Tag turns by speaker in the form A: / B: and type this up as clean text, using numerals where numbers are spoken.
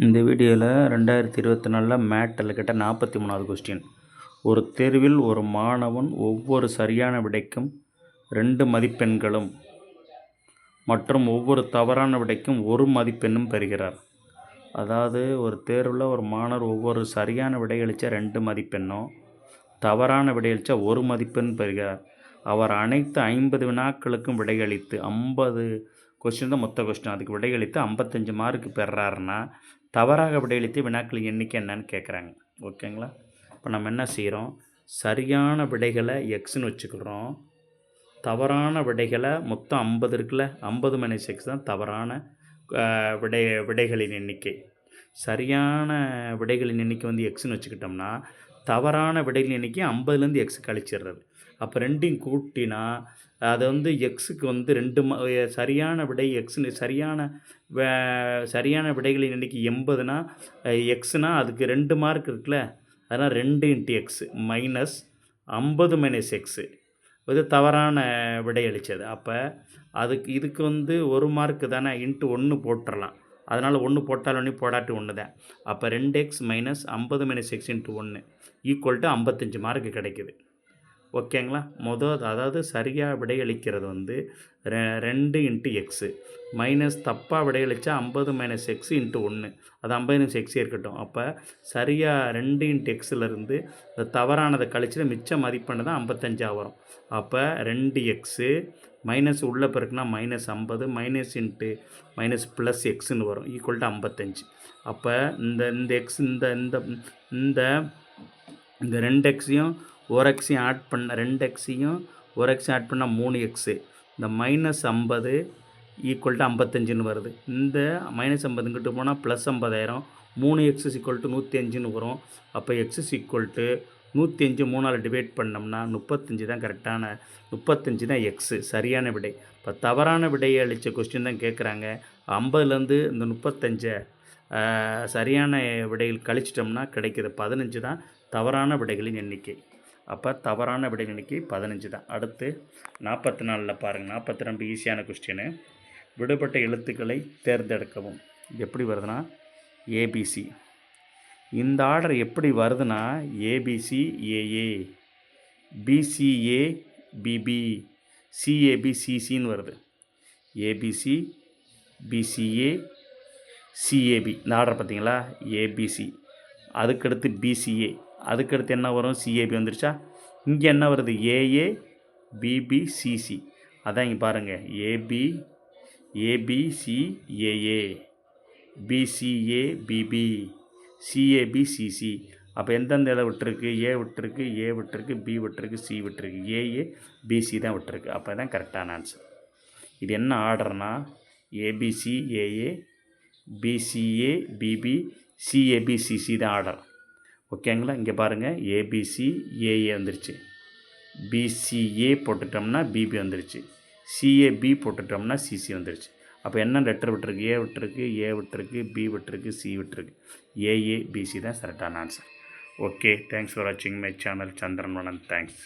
A: இந்த வீடியோவில் 2024 மேட்டில் கிட்ட 43வது கொஸ்டின். ஒரு தேர்வில் ஒரு மாணவன் ஒவ்வொரு சரியான விடைக்கும் 2 மதிப்பெண்களும் மற்றும் ஒவ்வொரு தவறான விடைக்கும் 1 மதிப்பெண்ணும் பெறுகிறார். அதாவது ஒரு தேர்வில் ஒரு மாணவர் ஒவ்வொரு சரியான விடையளித்த 2 மதிப்பெண்ணும் தவறான விடையளித்த 1 மதிப்பெண் பெறுகிறார். அவர் அனைத்து 50 வினாக்களுக்கும் விடையளித்து 50 கொஸ்டின் தான் மொத்த கொஸ்டின், அதுக்கு விடையளித்து 55 மார்க்கு பெறாருன்னா தவறாக விடையளித்து வினாக்களின் எண்ணிக்கை என்னன்னு கேட்குறாங்க. ஓகேங்களா? இப்போ நம்ம என்ன செய்கிறோம், சரியான விடைகளை எக்ஸ்ன்னு வச்சுக்கிறோம், தவறான விடைகளை மொத்தம் 50 இருக்குல்ல, 50 - x தான் தவறான விடைகளின் எண்ணிக்கை. சரியான விடைகளின் எண்ணிக்கை வந்து எக்ஸ்ன்னு வச்சுக்கிட்டோம்னா தவறான விடைகளின் எண்ணிக்கை 50லேருந்து எக்ஸ் கழிச்சிடுறது. அப்போ ரெண்டையும் கூட்டினா அது வந்து எக்ஸுக்கு வந்து 2 சரியான விடை எக்ஸ்னு சரியான விடைகளின் எண்ணிக்கை 80னா எக்ஸ்னால் அதுக்கு 2 மார்க் இருக்குல்ல, அதனால் 2 × எக்ஸ் மைனஸ் 50 - எக்ஸு இது தவறான விடை அளித்தது. அப்போ இதுக்கு வந்து 1 மார்க்கு தானே, இன்ட்டு 1 போட்டுடலாம். அதனால் 1 போட்டால் 1 போடாட்டி 1 தான். அப்போ 2x minus 50 - x × 1 equal to 55 mark கிடைக்குது. ஓகேங்களா? அதாவது சரியாக விடையளிக்கிறது வந்து 2 × எக்ஸு மைனஸ் தப்பாக விடையளித்தா 50 - x × 1, அது 50 - x இருக்கட்டும். அப்போ சரியாக 2 × எக்ஸிலேருந்து தவறானதை கழிச்சு மிச்ச மதிப்பெண்ணு தான் 55 வரும். அப்போ 2x மைனஸ் உள்ள பிறகுனா -50 மைனஸ் இன்ட்டு மைனஸ் ப்ளஸ் எக்ஸ்ன்னு வரும் ஈக்குவல் டு 55. அப்போ இந்த எக்ஸ் இந்த 2xையும் 1xையும் ஆட் பண்ண 2xையும் 1xையும் ஆட் பண்ணால் 3x, இந்த -50 ஈக்குவல் டு 55ன்னு வருது. இந்த -50 இங்கிட்டு போனால் +50 ஆயிரும். 3x = 105ன்னு வரும். அப்போ x = 105 3ஆல் டிவைட் பண்ணோம்னா 35 தான் கரெக்டான 35 தான் எக்ஸு சரியான விடை. இப்போ தவறான விடையை அளித்த கொஸ்டின் தான் கேட்குறாங்க. 50லேருந்து இந்த 35 சரியான விடைகள் கழிச்சிட்டோம்னா கிடைக்கிது 15 தான் தவறான விடைகளின் எண்ணிக்கை. அப்போ தவறான விடை எண்ணிக்கை 15 தான். அடுத்து 44ல் பாருங்கள். 40 ரொம்ப ஈஸியான கொஸ்டின். விடுபட்ட எழுத்துக்களை தேர்ந்தெடுக்கவும். இது எப்படி வருதுன்னா ஏபிசி. இந்த ஆர்டர் எப்படி வருதுன்னா ABC AA, BCA BB, CAB சிசின்னு வருது. ஏபிசி பிசிஏ சிஏபி இந்த ஆர்டர் பார்த்தீங்களா? ஏபிசி, அதுக்கடுத்து பிசிஏ, அதுக்கடுத்து என்ன வரும்? சிஏபி வந்துருச்சா? இங்கே என்ன வருது? AA BB CC. அதான் இங்கே பாருங்கள், ABC AA, BCA BB, CAB CC. அப்போ எந்தெந்த இடம் விட்டுருக்கு? ஏ விட்டுருக்கு, ஏ விட்டுருக்கு, பி விட்டுருக்கு, சி விட்டுருக்கு, ஏஏ பிசி தான் விட்டுருக்கு. அப்போ தான் கரெக்டான ஆன்சர். இது என்ன ஆர்டர்னா ABC AA, BCA BB, CAB CC தான் ஆர்டர். ஓகேங்களா? இங்கே பாருங்கள், ஏபிசி ஏஏ வந்துருச்சு, பிசிஏ போட்டுட்டோம்னா பிபி வந்துருச்சு, சிஏபி போட்டுட்டோம்னா சிசி வந்துருச்சு. அப்போ என்ன லெட்டர் விட்டுருக்கு? ஏ விட்டுருக்கு, ஏ விட்டுருக்கு, பி விட்டுருக்கு, சி விட்டுருக்கு, ஏஏ பிசி தான் கரெக்டான ஆன்சர். ஓகே, தேங்க்ஸ் ஃபார் வாட்சிங் மை சேனல் சந்திரன் வனன். தேங்க்ஸ்.